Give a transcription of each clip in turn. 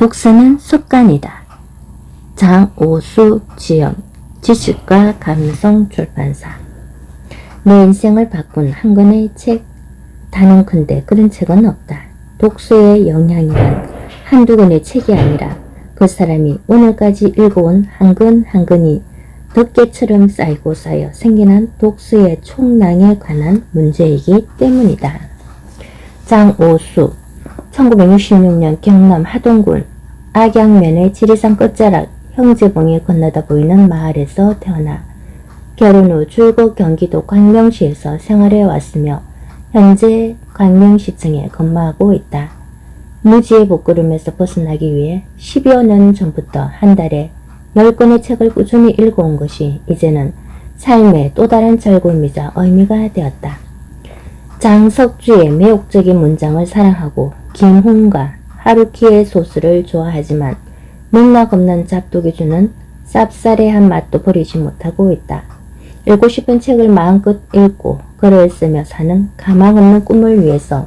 독서는 습관이다. 장오수 지연, 지식과 감성 출판사. 내 인생을 바꾼 한 권의 책, 단언컨대 그런 책은 없다. 독서의 영향이란 한두 권의 책이 아니라 그 사람이 오늘까지 읽어온 한 권 한 권이 덮개처럼 쌓이고 쌓여 생겨난 독서의 총량에 관한 문제이기 때문이다. 장오수, 1966년 경남 하동군 악양면의 지리산 끝자락 형제봉이 건너다 보이는 마을에서 태어나 결혼 후 줄곧 경기도 광명시에서 생활해 왔으며 현재 광명시청에 근무하고 있다. 무지의 복구름에서 벗어나기 위해 10여 년 전부터 한 달에 10권의 책을 꾸준히 읽어온 것이 이제는 삶의 또 다른 즐거움이자 의미가 되었다. 장석주의 매혹적인 문장을 사랑하고 김훈과 하루키의 소설을 좋아하지만 맥락 없는 잡독이 주는 쌉싸래한 맛도 버리지 못하고 있다. 읽고 싶은 책을 마음껏 읽고 글을 쓰며 사는 가망 없는 꿈을 위해서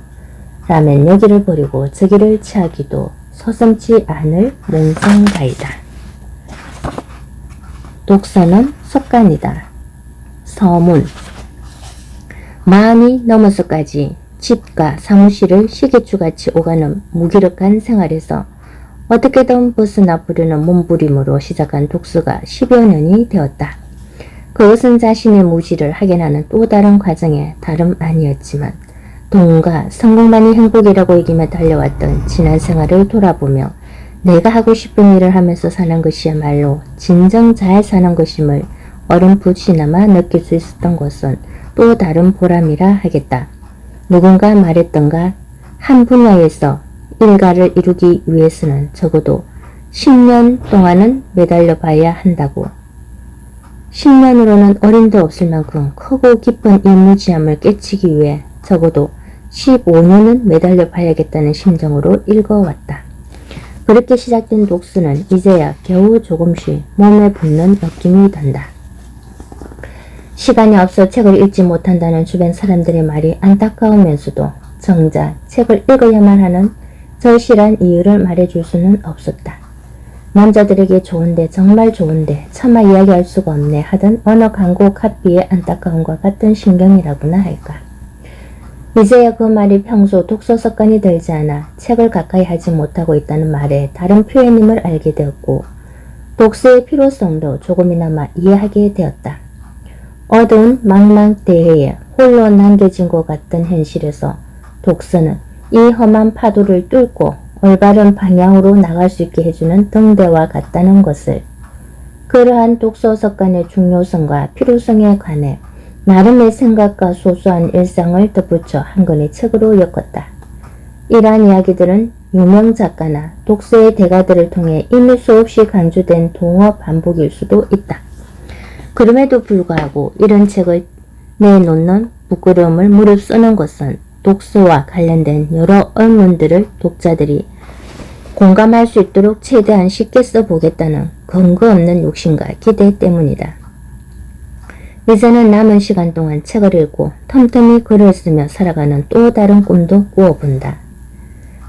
라면 여기를 버리고 저기를 취하기도 서슴지 않을 몽상가이다. 독서는 습관이다. 서문. 마흔이 넘어서까지 집과 사무실을 시계추같이 오가는 무기력한 생활에서 어떻게든 벗어나 보려는 몸부림으로 시작한 독서가 10여 년이 되었다. 그것은 자신의 무지를 확인하는 또 다른 과정에 다름 아니었지만 돈과 성공만이 행복이라고 여기며 달려왔던 지난 생활을 돌아보며 내가 하고 싶은 일을 하면서 사는 것이야말로 진정 잘 사는 것임을 어렴풋이나마 느낄 수 있었던 것은 또 다른 보람이라 하겠다. 누군가 말했던가 한 분야에서 일가를 이루기 위해서는 적어도 10년 동안은 매달려 봐야 한다고. 10년으로는 어림도 없을 만큼 크고 깊은 이 무지함을 깨치기 위해 적어도 15년은 매달려 봐야겠다는 심정으로 읽어왔다. 그렇게 시작된 독서는 이제야 겨우 조금씩 몸에 붙는 느낌이 든다. 시간이 없어 책을 읽지 못한다는 주변 사람들의 말이 안타까우면서도 정작 책을 읽어야만 하는 절실한 이유를 말해줄 수는 없었다. 남자들에게 좋은데 정말 좋은데 차마 이야기할 수가 없네 하던 어느 광고 카피의 안타까움과 같은 심경이라고나 할까. 이제야 그 말이 평소 독서 습관이 들지 않아 책을 가까이 하지 못하고 있다는 말에 다른 표현임을 알게 되었고 독서의 필요성도 조금이나마 이해하게 되었다. 어두운 망망대해에 홀로 남겨진 것 같던 현실에서 독서는 이 험한 파도를 뚫고 올바른 방향으로 나갈 수 있게 해주는 등대와 같다는 것을, 그러한 독서 습관의 중요성과 필요성에 관해 나름의 생각과 소소한 일상을 덧붙여 한 권의 책으로 엮었다. 이러한 이야기들은 유명 작가나 독서의 대가들을 통해 이미 수없이 강조된 동어 반복일 수도 있다. 그럼에도 불구하고 이런 책을 내놓는 부끄러움을 무릅쓰는 것은 독서와 관련된 여러 의문들을 독자들이 공감할 수 있도록 최대한 쉽게 써보겠다는 근거 없는 욕심과 기대 때문이다. 이제는 남은 시간 동안 책을 읽고 틈틈이 글을 쓰며 살아가는 또 다른 꿈도 꾸어본다.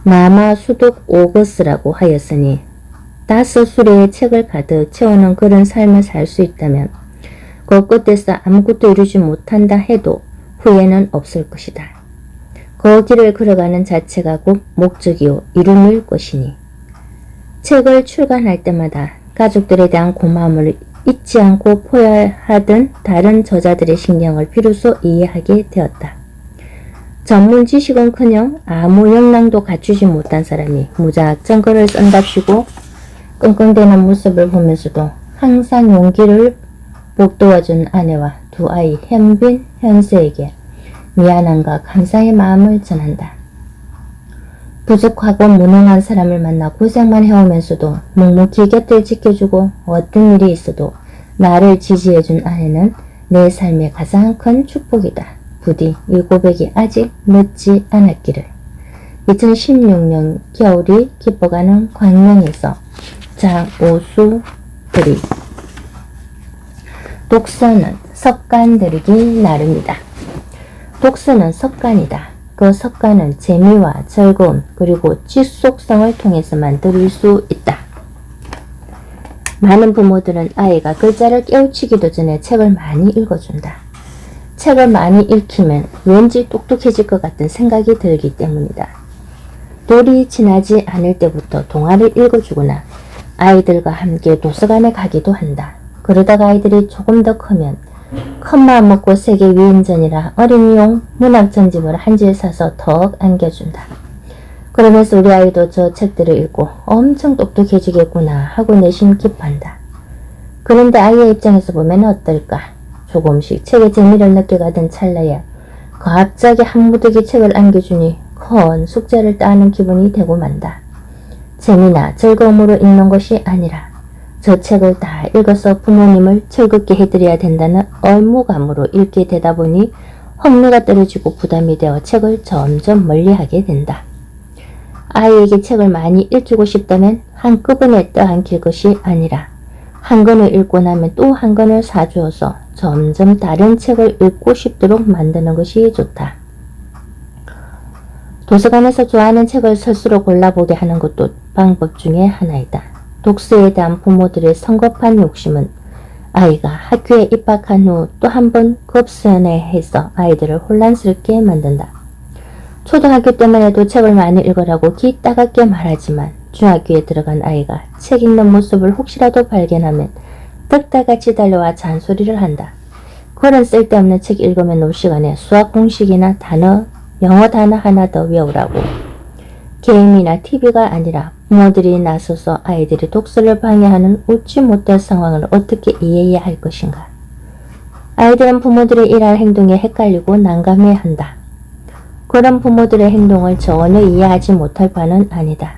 남아 수독 오거스라고 하였으니 5수레의 책을 가득 채우는 그런 삶을 살 수 있다면 그 끝에서 아무것도 이루지 못한다 해도 후회는 없을 것이다. 그 길을 걸어가는 자체가 곧 목적이요 이름일 것이니 책을 출간할 때마다 가족들에 대한 고마움을 잊지 않고 포효하던 다른 저자들의 신경을 비로소 이해하게 되었다. 전문 지식은커녕 아무 역량도 갖추지 못한 사람이 무작정 글을 쓴답시고 끙끙대는 모습을 보면서도 항상 용기를 복도와준 아내와 두 아이 현빈, 현수에게 미안함과 감사의 마음을 전한다. 부족하고 무능한 사람을 만나 고생만 해오면서도 묵묵히 곁을 지켜주고 어떤 일이 있어도 나를 지지해준 아내는 내 삶의 가장 큰 축복이다. 부디 이 고백이 아직 늦지 않았기를. 2016년 겨울이 깊어가는 광명에서 장오수 글이. 독서는 습관 들이기 나름이다. 독서는 습관이다. 그 석가는 재미와 즐거움 그리고 지속성을 통해서 만들 수 있다. 많은 부모들은 아이가 글자를 깨우치기도 전에 책을 많이 읽어준다. 책을 많이 읽히면 왠지 똑똑해질 것 같은 생각이 들기 때문이다. 돌이 지나지 않을 때부터 동화를 읽어주거나 아이들과 함께 도서관에 가기도 한다. 그러다가 아이들이 조금 더 크면 큰마음 먹고 세계 위인전이라 어린이용 문학 전집을 한 질 사서 턱 안겨준다. 그러면서 우리 아이도 저 책들을 읽고 엄청 똑똑해지겠구나 하고 내심 기뻐한다. 그런데 아이의 입장에서 보면 어떨까? 조금씩 책의 재미를 느껴가던 찰나에 갑자기 한 무더기 책을 안겨주니 큰 숙제를 따는 기분이 되고 만다. 재미나 즐거움으로 읽는 것이 아니라 저 책을 다 읽어서 부모님을 즐겁게 해드려야 된다는 의무감으로 읽게 되다 보니 흥미가 떨어지고 부담이 되어 책을 점점 멀리하게 된다. 아이에게 책을 많이 읽히고 싶다면 한꺼번에 떠안길 것이 아니라 한 권을 읽고 나면 또 한 권을 사주어서 점점 다른 책을 읽고 싶도록 만드는 것이 좋다. 도서관에서 좋아하는 책을 스스로 골라보게 하는 것도 방법 중에 하나이다. 독서에 대한 부모들의 성급한 욕심은 아이가 학교에 입학한 후 또 한 번 급선회해서 아이들을 혼란스럽게 만든다. 초등학교 때만 해도 책을 많이 읽으라고 귀 따갑게 말하지만 중학교에 들어간 아이가 책 읽는 모습을 혹시라도 발견하면 덕다같이 달려와 잔소리를 한다. 그런 쓸데없는 책 읽으면 놀 시간에 수학 공식이나 단어, 영어 단어 하나 더 외우라고. 게임이나 TV가 아니라 부모들이 나서서 아이들이 독서를 방해하는 웃지 못할 상황을 어떻게 이해해야 할 것인가. 아이들은 부모들의 이러한 행동에 헷갈리고 난감해한다. 그런 부모들의 행동을 전혀 이해하지 못할 바는 아니다.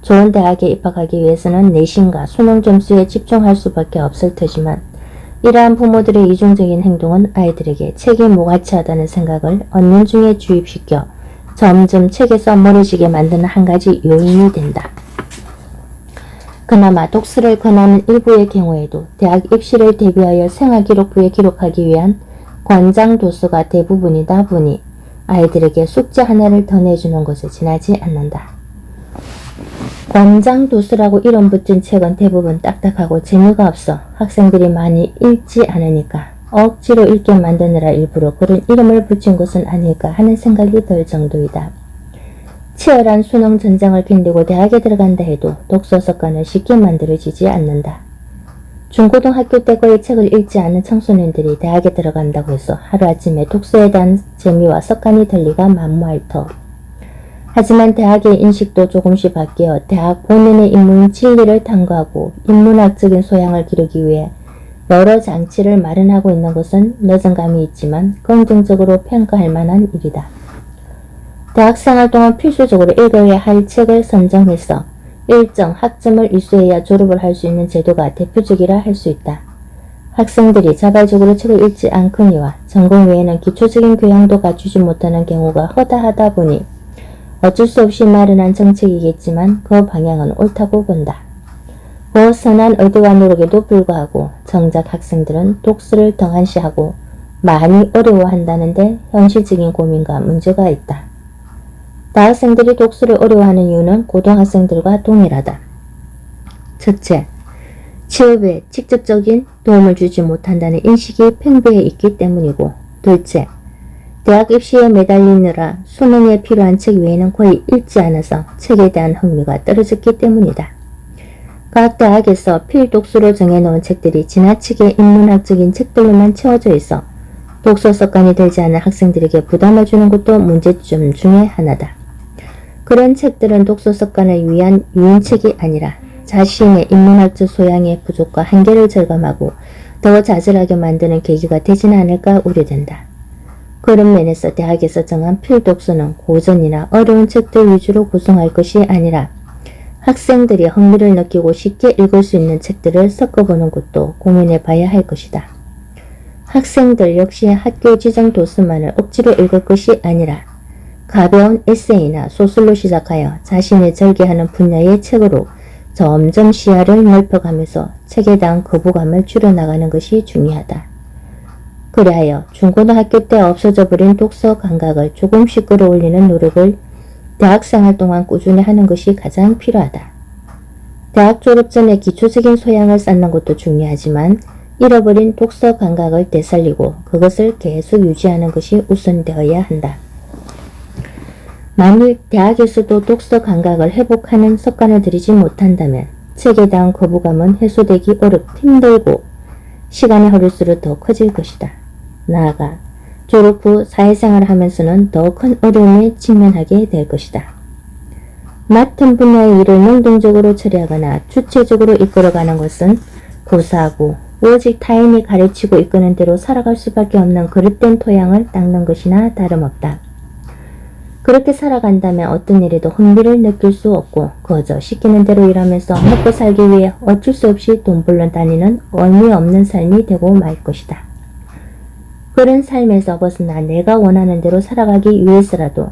좋은 대학에 입학하기 위해서는 내신과 수능 점수에 집중할 수밖에 없을 테지만 이러한 부모들의 이중적인 행동은 아이들에게 책이 무가치하다는 생각을 얻는 중에 주입시켜 점점 책에서 멀어지게 만드는 한 가지 요인이 된다. 그나마 독서를 권하는 일부의 경우에도 대학 입시를 대비하여 생활기록부에 기록하기 위한 권장 도서가 대부분이다 보니 아이들에게 숙제 하나를 더 내주는 것에 지나지 않는다. 권장 도서라고 이름 붙은 책은 대부분 딱딱하고 재미가 없어 학생들이 많이 읽지 않으니까 억지로 읽게 만드느라 일부러 그런 이름을 붙인 것은 아닐까 하는 생각이 들 정도이다. 치열한 수능 전쟁을 견디고 대학에 들어간다 해도 독서 습관은 쉽게 만들어지지 않는다. 중고등학교 때 거의 책을 읽지 않은 청소년들이 대학에 들어간다고 해서 하루아침에 독서에 대한 재미와 습관이 들 리가 만무할 터. 하지만 대학의 인식도 조금씩 바뀌어 대학 본인의 인문 진리를 탐구하고 인문학적인 소양을 기르기 위해 여러 장치를 마련하고 있는 것은 내정감이 있지만 긍정적으로 평가할 만한 일이다. 대학생활 동안 필수적으로 읽어야 할 책을 선정해서 일정 학점을 이수해야 졸업을 할 수 있는 제도가 대표적이라 할 수 있다. 학생들이 자발적으로 책을 읽지 않거니와 전공 외에는 기초적인 교양도 갖추지 못하는 경우가 허다하다 보니 어쩔 수 없이 마련한 정책이겠지만 그 방향은 옳다고 본다. 그 선한 의도와 노력에도 불구하고 정작 학생들은 독서를 등한시하고 많이 어려워한다는데 현실적인 고민과 문제가 있다. 대학생들이 독서를 어려워하는 이유는 고등학생들과 동일하다. 첫째, 취업에 직접적인 도움을 주지 못한다는 인식이 팽배해 있기 때문이고, 둘째, 대학 입시에 매달리느라 수능에 필요한 책 외에는 거의 읽지 않아서 책에 대한 흥미가 떨어졌기 때문이다. 각 대학에서 필독서로 정해놓은 책들이 지나치게 인문학적인 책들로만 채워져 있어 독서 습관이 되지 않은 학생들에게 부담을 주는 것도 문제점 중에 하나다. 그런 책들은 독서 습관을 위한 유인책이 아니라 자신의 인문학적 소양의 부족과 한계를 절감하고 더 자잘하게 만드는 계기가 되지는 않을까 우려된다. 그런 면에서 대학에서 정한 필독서는 고전이나 어려운 책들 위주로 구성할 것이 아니라 학생들이 흥미를 느끼고 쉽게 읽을 수 있는 책들을 섞어보는 것도 고민해 봐야 할 것이다. 학생들 역시 학교 지정 도서만을 억지로 읽을 것이 아니라 가벼운 에세이나 소설로 시작하여 자신이 절개하는 분야의 책으로 점점 시야를 넓혀가면서 책에 대한 거부감을 줄여나가는 것이 중요하다. 그리하여 중고등학교 때 없어져 버린 독서 감각을 조금씩 끌어올리는 노력을 대학생활 동안 꾸준히 하는 것이 가장 필요하다. 대학 졸업 전에 기초적인 소양을 쌓는 것도 중요하지만 잃어버린 독서 감각을 되살리고 그것을 계속 유지하는 것이 우선되어야 한다. 만일 대학에서도 독서 감각을 회복하는 습관을 들이지 못한다면 책에 대한 거부감은 해소되기 힘들고 시간이 흐를수록 더 커질 것이다. 나아가 졸업 후 사회생활을 하면서는 더 큰 어려움에 직면하게 될 것이다. 맡은 분야의 일을 능동적으로 처리하거나 주체적으로 이끌어가는 것은 고사하고 오직 타인이 가르치고 이끄는 대로 살아갈 수밖에 없는 그릇된 토양을 닦는 것이나 다름없다. 그렇게 살아간다면 어떤 일에도 흥미를 느낄 수 없고 그저 시키는 대로 일하면서 먹고 살기 위해 어쩔 수 없이 돈 벌러 다니는 의미 없는 삶이 되고 말 것이다. 그런 삶에서 벗어나 내가 원하는 대로 살아가기 위해서라도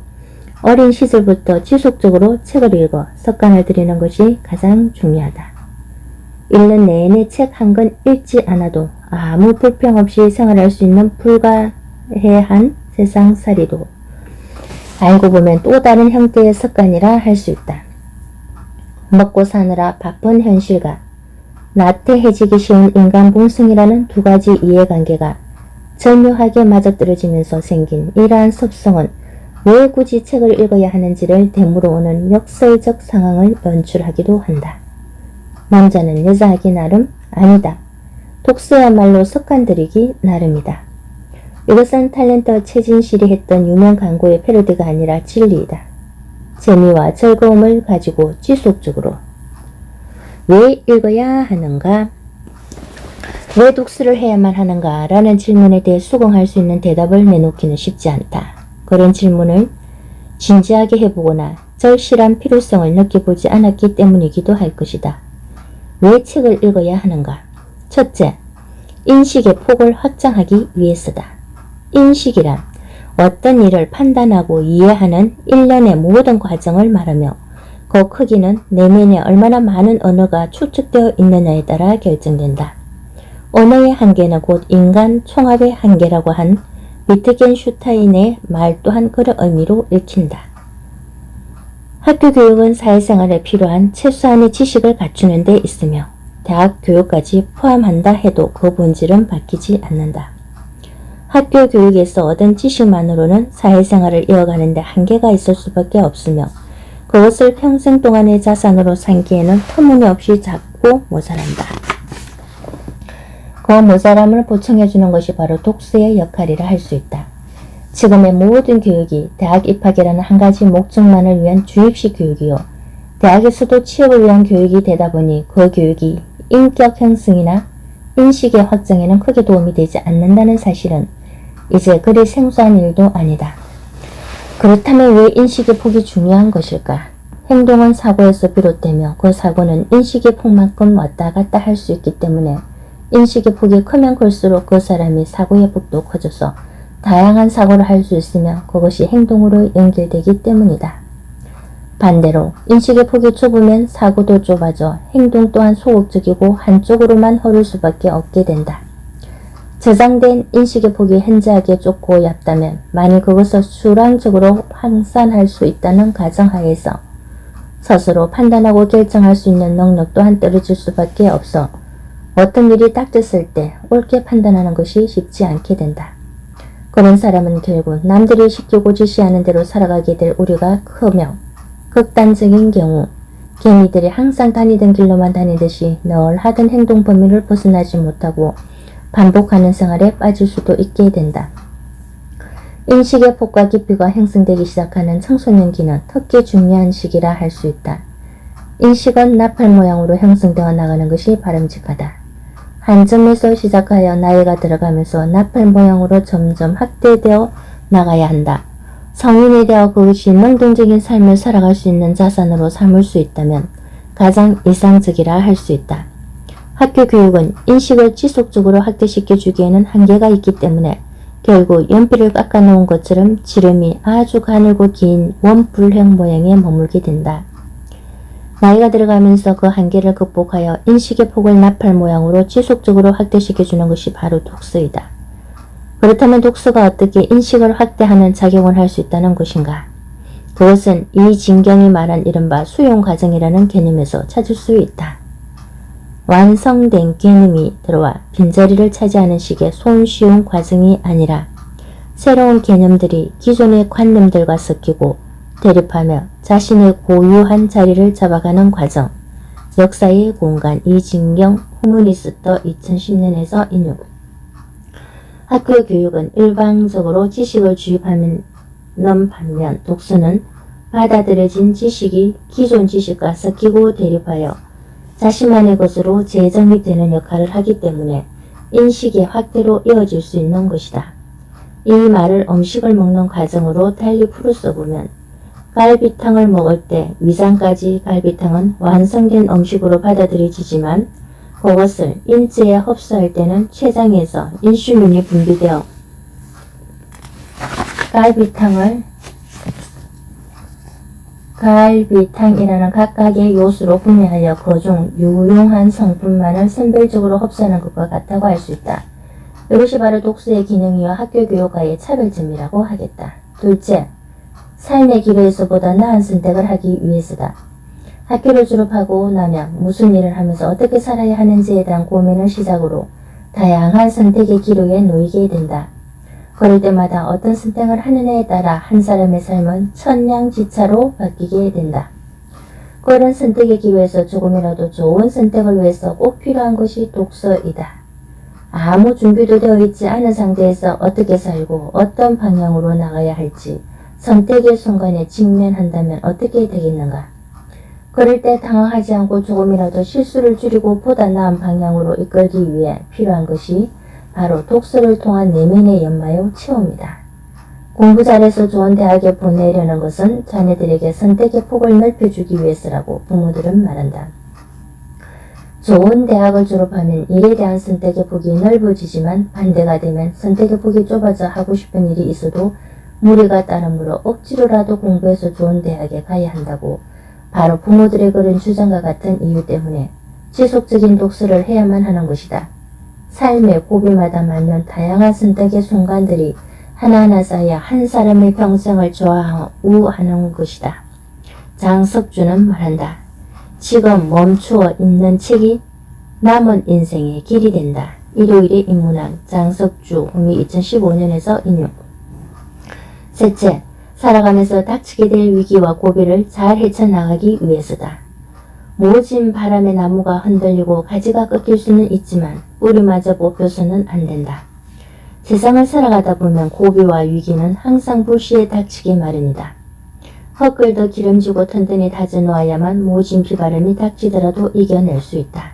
어린 시절부터 지속적으로 책을 읽어 습관을 들이는 것이 가장 중요하다. 1년 내내 책 한 권 읽지 않아도 아무 불평 없이 생활할 수 있는 불가해한 세상살이도 알고 보면 또 다른 형태의 습관이라 할 수 있다. 먹고 사느라 바쁜 현실과 나태해지기 쉬운 인간 본성이라는 두 가지 이해관계가 절묘하게 맞아떨어지면서 생긴 이러한 습성은 왜 굳이 책을 읽어야 하는지를 되물어 오는 역설적 상황을 연출하기도 한다. 남자는 여자하기 나름? 아니다. 독서야말로 습관들이기 나름이다. 이것은 탤런트 최진실이 했던 유명 광고의 패러디가 아니라 진리이다. 재미와 즐거움을 가지고 지속적으로. 왜 읽어야 하는가? 왜 독서를 해야만 하는가? 라는 질문에 대해 수긍할 수 있는 대답을 내놓기는 쉽지 않다. 그런 질문을 진지하게 해보거나 절실한 필요성을 느껴보지 않았기 때문이기도 할 것이다. 왜 책을 읽어야 하는가? 첫째, 인식의 폭을 확장하기 위해서다. 인식이란 어떤 일을 판단하고 이해하는 일련의 모든 과정을 말하며 그 크기는 내면에 얼마나 많은 언어가 축적되어 있느냐에 따라 결정된다. 언어의 한계는 곧 인간 총합의 한계라고 한 위트겐슈타인의 말 또한 그런 의미로 읽힌다. 학교 교육은 사회생활에 필요한 최소한의 지식을 갖추는 데 있으며 대학 교육까지 포함한다 해도 그 본질은 바뀌지 않는다. 학교 교육에서 얻은 지식만으로는 사회생활을 이어가는 데 한계가 있을 수밖에 없으며 그것을 평생 동안의 자산으로 삼기에는 터무니없이 작고 모자란다. 그 모자람을 보충해주는 것이 바로 독서의 역할이라 할 수 있다. 지금의 모든 교육이 대학 입학이라는 한 가지 목적만을 위한 주입식 교육이요. 대학에서도 취업을 위한 교육이 되다 보니 그 교육이 인격 형성이나 인식의 확장에는 크게 도움이 되지 않는다는 사실은 이제 그리 생소한 일도 아니다. 그렇다면 왜 인식의 폭이 중요한 것일까? 행동은 사고에서 비롯되며 그 사고는 인식의 폭만큼 왔다 갔다 할 수 있기 때문에 인식의 폭이 크면 클수록 그 사람이 사고의 폭도 커져서 다양한 사고를 할 수 있으며 그것이 행동으로 연결되기 때문이다. 반대로 인식의 폭이 좁으면 사고도 좁아져 행동 또한 소극적이고 한쪽으로만 흐를 수밖에 없게 된다. 저장된 인식의 폭이 현저하게 좁고 얕다면 만일 그것을 수량적으로 환산할 수 있다는 가정하에서 스스로 판단하고 결정할 수 있는 능력 또한 떨어질 수밖에 없어 어떤 일이 닥쳤을 때 옳게 판단하는 것이 쉽지 않게 된다. 그런 사람은 결국 남들이 시키고 지시하는 대로 살아가게 될 우려가 크며 극단적인 경우 개미들이 항상 다니던 길로만 다니듯이 늘 하던 행동 범위를 벗어나지 못하고 반복하는 생활에 빠질 수도 있게 된다. 인식의 폭과 깊이가 형성되기 시작하는 청소년기는 특히 중요한 시기라 할 수 있다. 인식은 나팔 모양으로 형성되어 나가는 것이 바람직하다. 한 점에서 시작하여 나이가 들어가면서 나팔 모양으로 점점 확대되어 나가야 한다. 성인이 되어 그것이 능동적인 삶을 살아갈 수 있는 자산으로 삼을 수 있다면 가장 이상적이라 할 수 있다. 학교 교육은 인식을 지속적으로 확대시켜주기에는 한계가 있기 때문에 결국 연필을 깎아놓은 것처럼 지름이 아주 가늘고 긴 원뿔형 모양에 머물게 된다. 나이가 들어가면서 그 한계를 극복하여 인식의 폭을 나팔 모양으로 지속적으로 확대시켜주는 것이 바로 독서이다. 그렇다면 독서가 어떻게 인식을 확대하는 작용을 할 수 있다는 것인가? 그것은 이진경이 말한 이른바 수용 과정이라는 개념에서 찾을 수 있다. 완성된 개념이 들어와 빈자리를 차지하는 식의 손쉬운 과정이 아니라 새로운 개념들이 기존의 관념들과 섞이고 대립하며 자신의 고유한 자리를 잡아가는 과정. 역사의 공간 이진경 후문리스터 2010년에서 인용. 학교 교육은 일방적으로 지식을 주입하는 반면 독서는 받아들여진 지식이 기존 지식과 섞이고 대립하여 자신만의 것으로 재정이 되는 역할을 하기 때문에 인식의 확대로 이어질 수 있는 것이다. 이 말을 음식을 먹는 과정으로 달리 풀어 써보면 갈비탕을 먹을 때 위장까지 갈비탕은 완성된 음식으로 받아들여지지만 그것을 인체에 흡수할 때는 췌장에서 인슐린이 분비되어 갈비탕이라는 각각의 요소로 분해하여 그중 유용한 성분만을 선별적으로 흡수하는 것과 같다고 할 수 있다. 이것이 바로 독서의 기능이와 학교 교육과의 차별점이라고 하겠다. 둘째, 삶의 길에서 보다 나은 선택을 하기 위해서다. 학교를 졸업하고 나면 무슨 일을 하면서 어떻게 살아야 하는지에 대한 고민을 시작으로 다양한 선택의 기로에 놓이게 된다. 그럴 때마다 어떤 선택을 하느냐에 따라 한 사람의 삶은 천냥지차로 바뀌게 된다. 그런 선택의 기로에서 조금이라도 좋은 선택을 위해서 꼭 필요한 것이 독서이다. 아무 준비도 되어 있지 않은 상태에서 어떻게 살고 어떤 방향으로 나가야 할지 선택의 순간에 직면한다면 어떻게 되겠는가? 그럴 때 당황하지 않고 조금이라도 실수를 줄이고 보다 나은 방향으로 이끌기 위해 필요한 것이 바로 독서를 통한 내면의 연마요 체험이다. 공부 잘해서 좋은 대학에 보내려는 것은 자녀들에게 선택의 폭을 넓혀주기 위해서라고 부모들은 말한다. 좋은 대학을 졸업하면 일에 대한 선택의 폭이 넓어지지만 반대가 되면 선택의 폭이 좁아져 하고 싶은 일이 있어도 무리가 따름으로 억지로라도 공부해서 좋은 대학에 가야 한다고 바로 부모들의 그런 주장과 같은 이유 때문에 지속적인 독서를 해야만 하는 것이다. 삶의 고비마다 맞는 다양한 선택의 순간들이 하나하나 쌓여 한 사람의 평생을 좌우하는 것이다. 장석주는 말한다. 지금 멈추어 읽는 책이 남은 인생의 길이 된다. 일요일의 인문학 장석주 후미 2015년에서 인용. 셋째, 살아가면서 닥치게 될 위기와 고비를 잘 헤쳐나가기 위해서다. 모진 바람에 나무가 흔들리고 가지가 꺾일 수는 있지만 뿌리마저 뽑혀서는 안 된다. 세상을 살아가다 보면 고비와 위기는 항상 불시에 닥치기 마련이다. 헛글더 기름지고 튼튼히 다져놓아야만 모진 비바람이 닥치더라도 이겨낼 수 있다.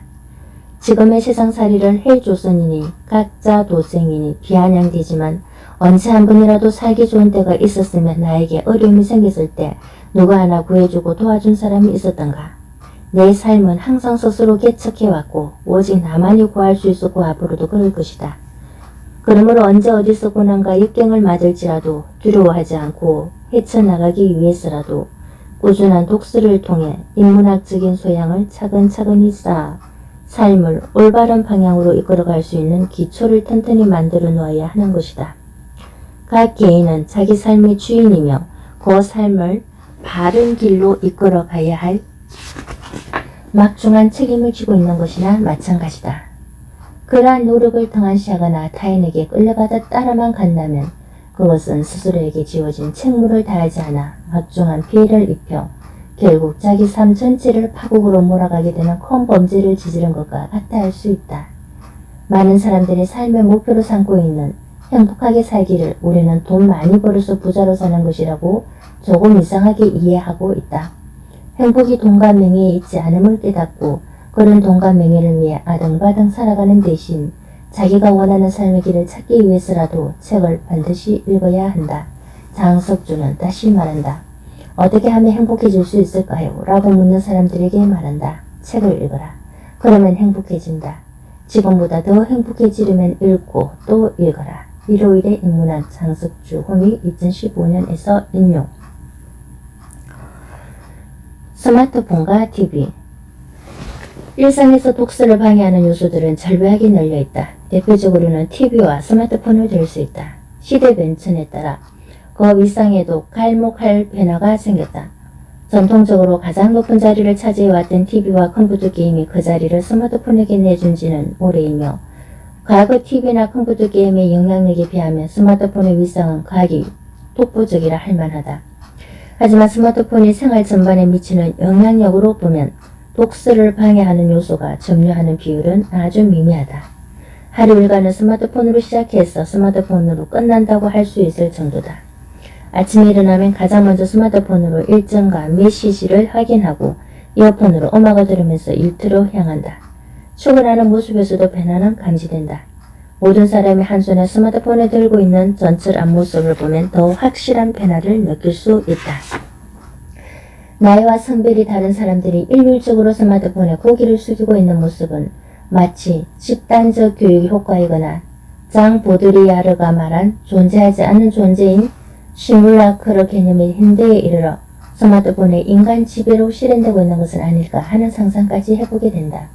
지금의 세상살이를 헬조선이니 각자 도생이니 비아냥되지만 언제 한 번이라도 살기 좋은 때가 있었으면 나에게 어려움이 생겼을 때 누가 하나 구해주고 도와준 사람이 있었던가. 내 삶은 항상 스스로 개척해왔고 오직 나만이 구할 수 있었고 앞으로도 그럴 것이다. 그러므로 언제 어디서 고난과 역경을 맞을지라도 두려워하지 않고 헤쳐나가기 위해서라도 꾸준한 독서를 통해 인문학적인 소양을 차근차근히 쌓아 삶을 올바른 방향으로 이끌어갈 수 있는 기초를 튼튼히 만들어 놓아야 하는 것이다. 각 개인은 자기 삶의 주인이며 그 삶을 바른 길로 이끌어가야 할 막중한 책임을 지고 있는 것이나 마찬가지다. 그러한 노력을 등한시하거나 타인에게 끌려가다 따라만 간다면 그것은 스스로에게 지어진 책무를 다하지 않아 막중한 피해를 입혀 결국 자기 삶 전체를 파국으로 몰아가게 되는 큰 범죄를 저지른 것과 같아 할 수 있다. 많은 사람들이 삶의 목표로 삼고 있는 행복하게 살기를 우리는 돈 많이 벌어서 부자로 사는 것이라고 조금 이상하게 이해하고 있다. 행복이 돈과 명예에 있지 않음을 깨닫고 그런 돈과 명예를 위해 아등바등 살아가는 대신 자기가 원하는 삶의 길을 찾기 위해서라도 책을 반드시 읽어야 한다. 장석주는 다시 말한다. 어떻게 하면 행복해질 수 있을까요? 라고 묻는 사람들에게 말한다. 책을 읽어라. 그러면 행복해진다. 지금보다 더 행복해지려면 읽고 또 읽어라. 일요일의 인문학 장석주 후미 2015년에서 인용. 스마트폰과 TV. 일상에서 독서를 방해하는 요소들은 절묘하게 널려있다. 대표적으로는 TV와 스마트폰을 들 수 있다. 시대 변천에 따라 그 윗상에도 갈목할 변화가 생겼다. 전통적으로 가장 높은 자리를 차지해왔던 TV와 컴퓨터 게임이 그 자리를 스마트폰에게 내준 지는 오래이며 과거 TV나 컴퓨터 게임의 영향력에 비하면 스마트폰의 윗상은 과학이 독보적이라 할 만하다. 하지만 스마트폰이 생활 전반에 미치는 영향력으로 보면 독서를 방해하는 요소가 점유하는 비율은 아주 미미하다. 하루 일과는 스마트폰으로 시작해서 스마트폰으로 끝난다고 할 수 있을 정도다. 아침에 일어나면 가장 먼저 스마트폰으로 일정과 메시지를 확인하고 이어폰으로 음악을 들으면서 일터로 향한다. 출근하는 모습에서도 변화는 감지된다. 모든 사람이 한 손에 스마트폰을 들고 있는 전철 앞모습을 보면 더 확실한 변화를 느낄 수 있다. 나이와 성별이 다른 사람들이 일률적으로 스마트폰에 고개를 숙이고 있는 모습은 마치 집단적 교육 효과이거나 장 보드리아르가 말한 존재하지 않는 존재인 시뮬라크르 개념의 현대에 이르러 스마트폰의 인간 지배로 실현되고 있는 것은 아닐까 하는 상상까지 해보게 된다.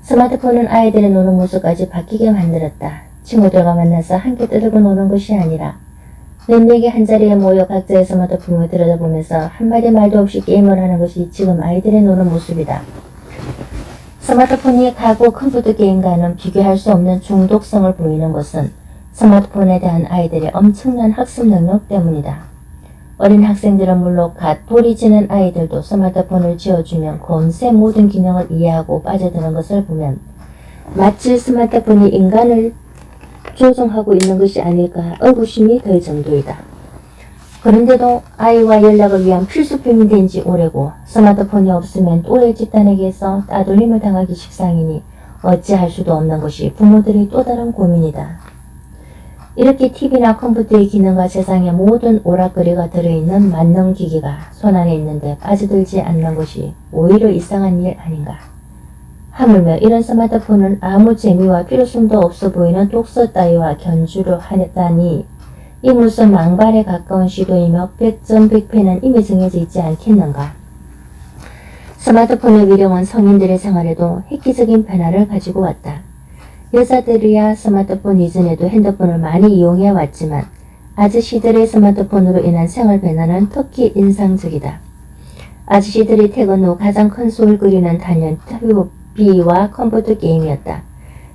스마트폰은 아이들의 노는 모습까지 바뀌게 만들었다. 친구들과 만나서 함께 떠들고 노는 것이 아니라 몇 명이 한자리에 모여 각자의 스마트폰을 들여다보면서 한마디 말도 없이 게임을 하는 것이 지금 아이들의 노는 모습이다. 스마트폰이 과거 컴퓨터 게임과는 비교할 수 없는 중독성을 보이는 것은 스마트폰에 대한 아이들의 엄청난 학습 능력 때문이다. 어린 학생들은 물론 갓 돌이 지는 아이들도 스마트폰을 쥐어주면 금세 모든 기능을 이해하고 빠져드는 것을 보면 마치 스마트폰이 인간을 조종하고 있는 것이 아닐까 의구심이 들 정도이다. 그런데도 아이와 연락을 위한 필수품이 된 지 오래고 스마트폰이 없으면 또래 집단에게서 따돌림을 당하기 십상이니 어찌할 수도 없는 것이 부모들의 또 다른 고민이다. 이렇게 TV나 컴퓨터의 기능과 세상의 모든 오락거리가 들어있는 만능기기가 손안에 있는데 빠져들지 않는 것이 오히려 이상한 일 아닌가. 하물며 이런 스마트폰은 아무 재미와 필요성도 없어 보이는 독서 따위와 견주려 하다니 이 무슨 망발에 가까운 시도이며 백전백패는 이미 정해져 있지 않겠는가. 스마트폰의 위력은 성인들의 생활에도 획기적인 변화를 가지고 왔다. 여자들이야 스마트폰 이전에도 핸드폰을 많이 이용해 왔지만 아저씨들의 스마트폰으로 인한 생활 변화는 특히 인상적이다. 아저씨들이 퇴근 후 가장 큰 소를 끓이는 단연 TV와 컴퓨터 게임이었다.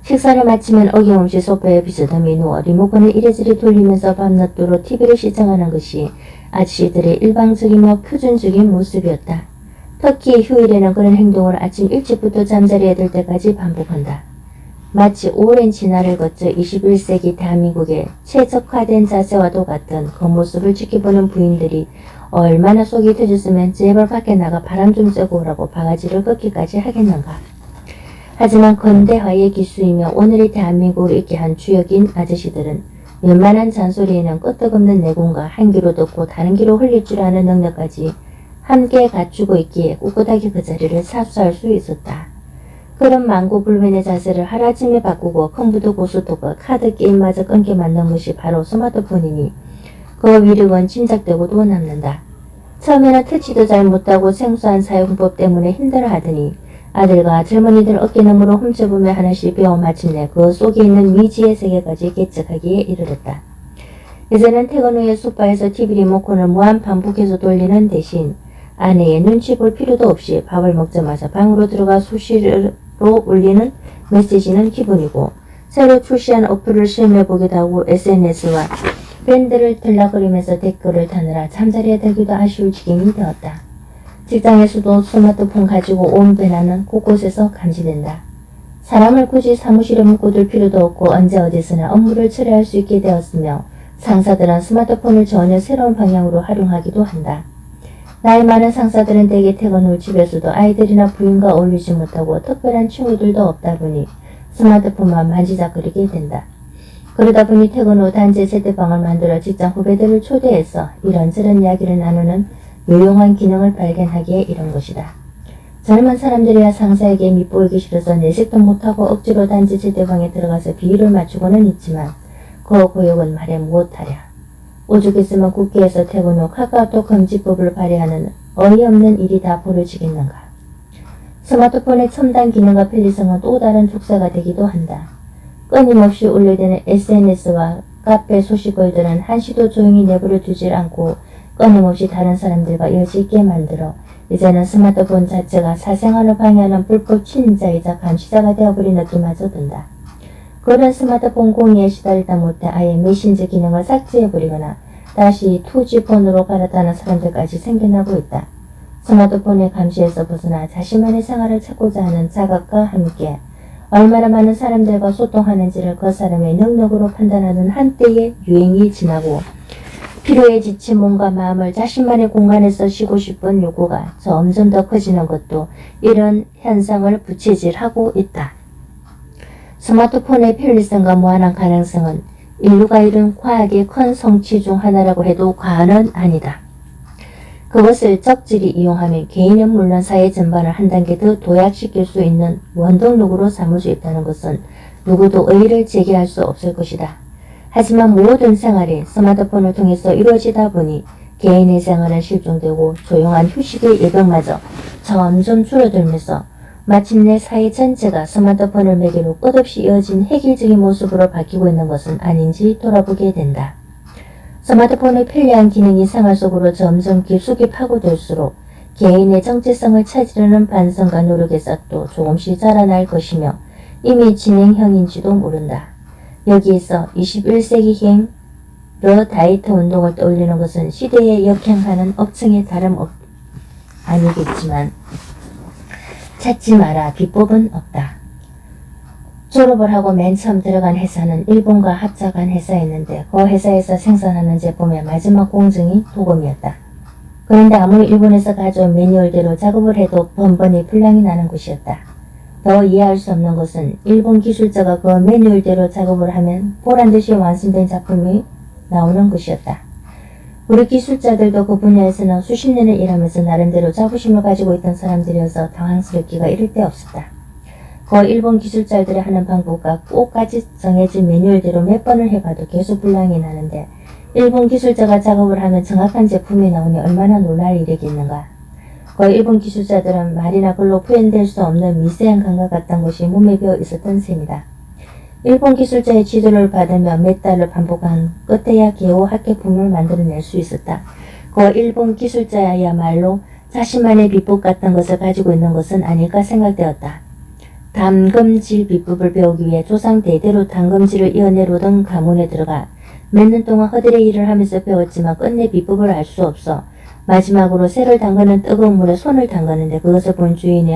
식사를 마치면 어김없이 소파에 비스듬히 누워 리모컨을 이리저리 돌리면서 밤낮도록 TV를 시청하는 것이 아저씨들의 일방적이며 표준적인 모습이었다. 특히 휴일에는 그런 행동을 아침 일찍부터 잠자리에 들 때까지 반복한다. 마치 오랜 진화를 거쳐 21세기 대한민국의 최적화된 자세와도 같은 그 모습을 지켜보는 부인들이 얼마나 속이 터졌으면 제발 밖에 나가 바람 좀 쐬고 오라고 바가지를 걷기까지 하겠는가. 하지만 근대화의 기수이며 오늘의 대한민국을 있게 한 주역인 아저씨들은 웬만한 잔소리에는 끄떡없는 내공과 한 귀로 듣고 다른 귀로 흘릴 줄 아는 능력까지 함께 갖추고 있기에 꿋꿋하게 그 자리를 사수할 수 있었다. 그런 만고불변의 자세를 하루아침에 바꾸고 컴퓨터 고스톱과 카드 게임마저 끊게 만든 것이 바로 스마트폰이니 그 위력은 짐작되고도 남는다. 처음에는 터치도 잘 못하고 생소한 사용법 때문에 힘들어하더니 아들과 젊은이들 어깨너머로 훔쳐보며 하나씩 배워 마침내 그 속에 있는 미지의 세계까지 개척하기에 이르렀다. 이제는 퇴근 후에 소파에서 TV 리모컨을 무한 반복해서 돌리는 대신 아내의 눈치 볼 필요도 없이 밥을 먹자마자 방으로 들어가 수시로 울리는 메시지는 기본이고 새로 출시한 어플을 시험해보기도 하고 SNS와 밴드를 들락거리면서 댓글을 타느라 잠자리에 들기도 아쉬울 지경이 되었다. 직장에서도 스마트폰 가지고 온 변화는 곳곳에서 감지된다. 사람을 굳이 사무실에 묶어둘 필요도 없고 언제 어디서나 업무를 처리할 수 있게 되었으며 상사들은 스마트폰을 전혀 새로운 방향으로 활용하기도 한다. 나이 많은 상사들은 대개 퇴근 후 집에서도 아이들이나 부인과 어울리지 못하고 특별한 친구들도 없다 보니 스마트폰만 만지작거리게 된다. 그러다 보니 퇴근 후 단체 채팅방을 만들어 직장 후배들을 초대해서 이런저런 이야기를 나누는 유용한 기능을 발견하기에 이런 것이다. 젊은 사람들이야 상사에게 밉보이기 싫어서 내색도 못하고 억지로 단체 채팅방에 들어가서 비율을 맞추고는 있지만 그 고역은 말해 무엇하랴. 오죽했으면 국회에서 퇴근 후 카카오톡 금지법을 발의하는 어이없는 일이 다 벌어지겠는가. 스마트폰의 첨단 기능과 편리성은 또 다른 족쇄가 되기도 한다. 끊임없이 올려대는 SNS와 카페 소식글들은 한시도 조용히 내버려 두질 않고 끊임없이 다른 사람들과 이어지게 만들어 이제는 스마트폰 자체가 사생활을 방해하는 불법 침입자이자 감시자가 되어버린 느낌마저 든다. 그런 스마트폰 공유에 시달리다 못해 아예 메신저 기능을 삭제해버리거나 다시 2G폰으로 갈아타는 사람들까지 생겨나고 있다. 스마트폰의 감시에서 벗어나 자신만의 생활을 찾고자 하는 자각과 함께 얼마나 많은 사람들과 소통하는지를 그 사람의 능력으로 판단하는 한때의 유행이 지나고 피로에 지친 몸과 마음을 자신만의 공간에서 쉬고 싶은 요구가 점점 더 커지는 것도 이런 현상을 부채질하고 있다. 스마트폰의 편리성과 무한한 가능성은 인류가 이룬 과학의 큰 성취 중 하나라고 해도 과언은 아니다. 그것을 적절히 이용하면 개인은 물론 사회 전반을 한 단계 더 도약시킬 수 있는 원동력으로 삼을 수 있다는 것은 누구도 의의를 제기할 수 없을 것이다. 하지만 모든 생활이 스마트폰을 통해서 이루어지다 보니 개인의 생활은 실종되고 조용한 휴식의 예병마저 점점 줄어들면서 마침내 사회 전체가 스마트폰을 매개로 끝없이 이어진 획일적인 모습으로 바뀌고 있는 것은 아닌지 돌아보게 된다. 스마트폰의 편리한 기능이 생활 속으로 점점 깊숙이 파고들수록 개인의 정체성을 찾으려는 반성과 노력에서 또 조금씩 자라날 것이며 이미 진행형인지도 모른다. 여기에서 21세기형 다이어트 운동을 떠올리는 것은 시대에 역행하는 업층의 아니겠지만 찾지 마라 비법은 없다. 졸업을 하고 맨 처음 들어간 회사는 일본과 합작한 회사였는데 그 회사에서 생산하는 제품의 마지막 공정이 도금이었다. 그런데 아무리 일본에서 가져온 매뉴얼대로 작업을 해도 번번이 분량이 나는 곳이었다. 더 이해할 수 없는 것은 일본 기술자가 그 매뉴얼대로 작업을 하면 보란듯이 완성된 작품이 나오는 것이었다. 우리 기술자들도 그 분야에서는 수십 년을 일하면서 나름대로 자부심을 가지고 있던 사람들이어서 당황스럽기가 이를 데 없었다. 그 일본 기술자들이 하는 방법과 꼭까지 정해진 매뉴얼대로 몇 번을 해봐도 계속 분량이 나는데 일본 기술자가 작업을 하면 정확한 제품이 나오니 얼마나 놀랄 일이겠는가. 그 일본 기술자들은 말이나 글로 표현될 수 없는 미세한 감각 같은 것이 몸에 배어 있었던 셈이다. 일본 기술자의 지도를 받으며 몇 달을 반복한 끝에야 겨우 합격품을 만들어낼 수 있었다. 그 일본 기술자야말로 자신만의 비법 같은 것을 가지고 있는 것은 아닐까 생각되었다. 담금질 비법을 배우기 위해 조상 대대로 담금질을 이어내려오던 가문에 들어가 몇 년 동안 허들의 일을 하면서 배웠지만 끝내 비법을 알 수 없어 마지막으로 쇠를 담그는 뜨거운 물에 손을 담그는데 그것을 본 주인이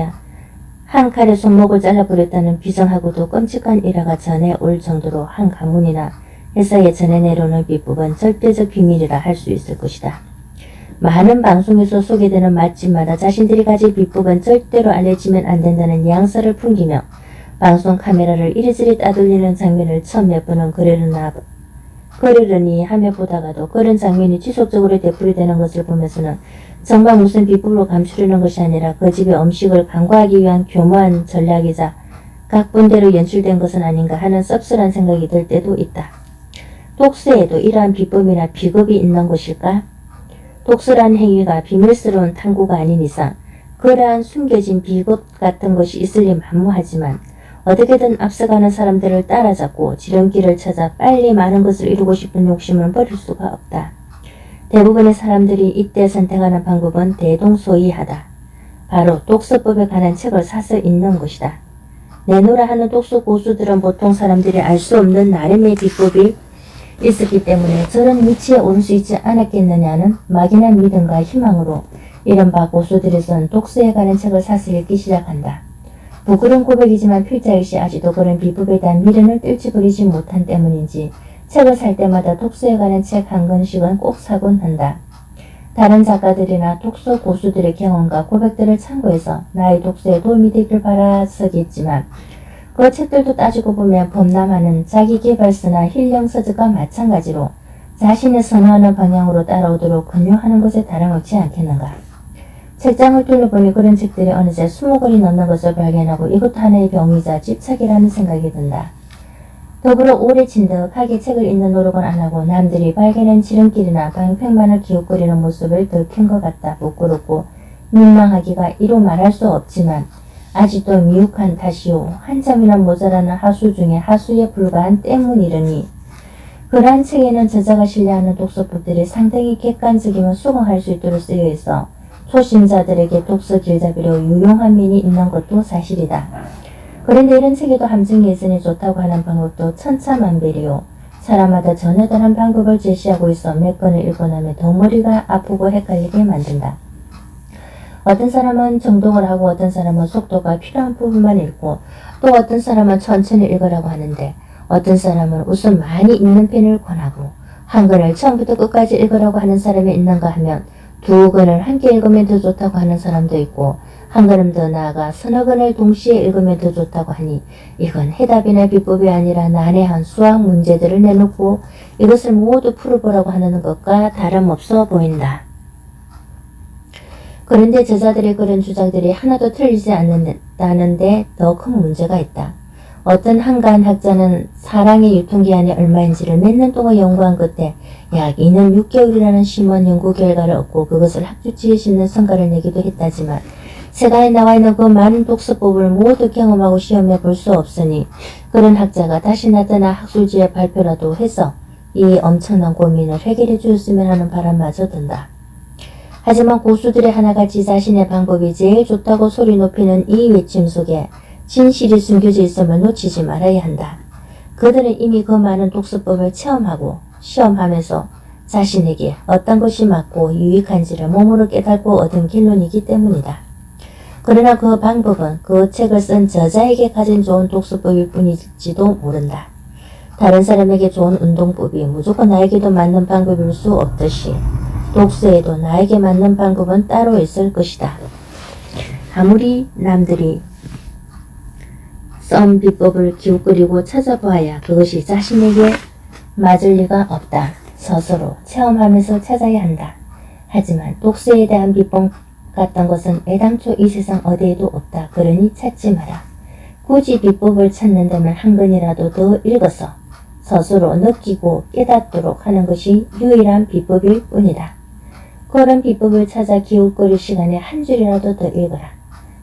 한 칼에 손목을 잘라버렸다는 비정하고도 끔찍한 일화가 전해 올 정도로 한 가문이나 회사에 전해 내려오는 비법은 절대적 비밀이라 할 수 있을 것이다. 많은 방송에서 소개되는 맛집마다 자신들이 가진 비법은 절대로 알려지면 안 된다는 뉘앙스를 풍기며 방송 카메라를 이리저리 따돌리는 장면을 처음 몇 번은 그러려니 하며 보다가도 그런 장면이 지속적으로 되풀이되는 것을 보면서는 정말 무슨 비법으로 감추려는 것이 아니라 그 집의 음식을 간과하기 위한 교묘한 전략이자 각본대로 연출된 것은 아닌가 하는 씁쓸한 생각이 들 때도 있다. 독서에도 이러한 비법이나 비겁이 있는 것일까? 독서란 행위가 비밀스러운 탐구가 아닌 이상 그러한 숨겨진 비법 같은 것이 있을리 만무하지만 어떻게든 앞서가는 사람들을 따라잡고 지름길을 찾아 빨리 많은 것을 이루고 싶은 욕심을 버릴 수가 없다. 대부분의 사람들이 이때 선택하는 방법은 대동소이하다. 바로 독서법에 관한 책을 사서 읽는 것이다. 내노라 하는 독서 고수들은 보통 사람들이 알 수 없는 나름의 비법이 있었기 때문에 저런 위치에 오를 수 있지 않았겠느냐는 막연한 믿음과 희망으로 이른바 고수들에선 독서에 관한 책을 사서 읽기 시작한다. 부끄러운 고백이지만 필자일시 아직도 그런 비법에 대한 미련을 뜰지버리지 못한 때문인지 책을 살 때마다 독서에 관한 책 한 권씩은 꼭 사곤 한다. 다른 작가들이나 독서 고수들의 경험과 고백들을 참고해서 나의 독서에 도움이 되길 바라서겠지만 그 책들도 따지고 보면 범람하는 자기계발서나 힐링서적과 마찬가지로 자신이 선호하는 방향으로 따라오도록 권유하는 것에 다름없지 않겠는가. 책장을 둘러보니 그런 책들이 어느새 20권이 넘는 것을 발견하고 이것도 하나의 병이자 집착이라는 생각이 든다. 더불어 오래 진득하게 책을 읽는 노력은 안하고 남들이 발견한 지름길이나 방패만을 기웃거리는 모습을 들킨 것 같다. 부끄럽고 민망하기가 이루 말할 수 없지만 아직도 미혹한 탓이요 한참이나 모자라는 하수 중에 하수에 불과한 때문이르니 그러한 책에는 저자가 신뢰하는 독서법들이 상당히 객관적이며 수긍할 수 있도록 쓰여 있어 초심자들에게 독서 길잡이로 유용한 면이 있는 것도 사실이다. 그런데 이런 책에도 함정 예전에 좋다고 하는 방법도 천차만별이요. 사람마다 전혀 다른 방법을 제시하고 있어 몇 권을 읽고 나면 더 머리가 아프고 헷갈리게 만든다. 어떤 사람은 정독을 하고 어떤 사람은 속도가 필요한 부분만 읽고 또 어떤 사람은 천천히 읽으라고 하는데 어떤 사람은 우선 많이 읽는 편을 권하고 한 권을 처음부터 끝까지 읽으라고 하는 사람이 있는가 하면 두 권을 함께 읽으면 더 좋다고 하는 사람도 있고 한 걸음 더 나아가 서너 권을 동시에 읽으면 더 좋다고 하니 이건 해답이나 비법이 아니라 난해한 수학 문제들을 내놓고 이것을 모두 풀어보라고 하는 것과 다름없어 보인다. 그런데 저자들의 그런 주장들이 하나도 틀리지 않는다는데 더 큰 문제가 있다. 어떤 한가한 학자는 사랑의 유통기한이 얼마인지를 몇 년 동안 연구한 끝에 약 2년 6개월이라는 심한 연구 결과를 얻고 그것을 학주지에 싣는 성과를 내기도 했다지만 세간에 나와 있는 그 많은 독서법을 모두 경험하고 시험해 볼 수 없으니 그런 학자가 다시 나타나 학술지에 발표라도 해서 이 엄청난 고민을 해결해 주었으면 하는 바람마저 든다. 하지만 고수들의 하나같이 자신의 방법이 제일 좋다고 소리 높이는 이 외침 속에 진실이 숨겨져 있음을 놓치지 말아야 한다. 그들은 이미 그 많은 독서법을 체험하고 시험하면서 자신에게 어떤 것이 맞고 유익한지를 몸으로 깨닫고 얻은 결론이기 때문이다. 그러나 그 방법은 그 책을 쓴 저자에게 가진 좋은 독서법일 뿐일지도 모른다. 다른 사람에게 좋은 운동법이 무조건 나에게도 맞는 방법일 수 없듯이 독서에도 나에게 맞는 방법은 따로 있을 것이다. 아무리 남들이 썸 비법을 기웃거리고 찾아보아야 그것이 자신에게 맞을 리가 없다. 스스로 체험하면서 찾아야 한다. 하지만 독서에 대한 비법 같던 것은 애당초 이 세상 어디에도 없다. 그러니 찾지 마라. 굳이 비법을 찾는다면 한 권이라도 더 읽어서 스스로 느끼고 깨닫도록 하는 것이 유일한 비법일 뿐이다. 그런 비법을 찾아 기웃거릴 시간에 한 줄이라도 더 읽어라.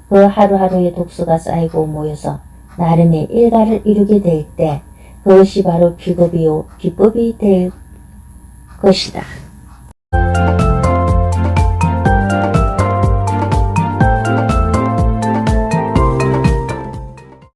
그 하루하루의 독서가 쌓이고 모여서 나름의 일가를 이루게 될 때 그것이 바로 비법이요 비법이 될 것이다.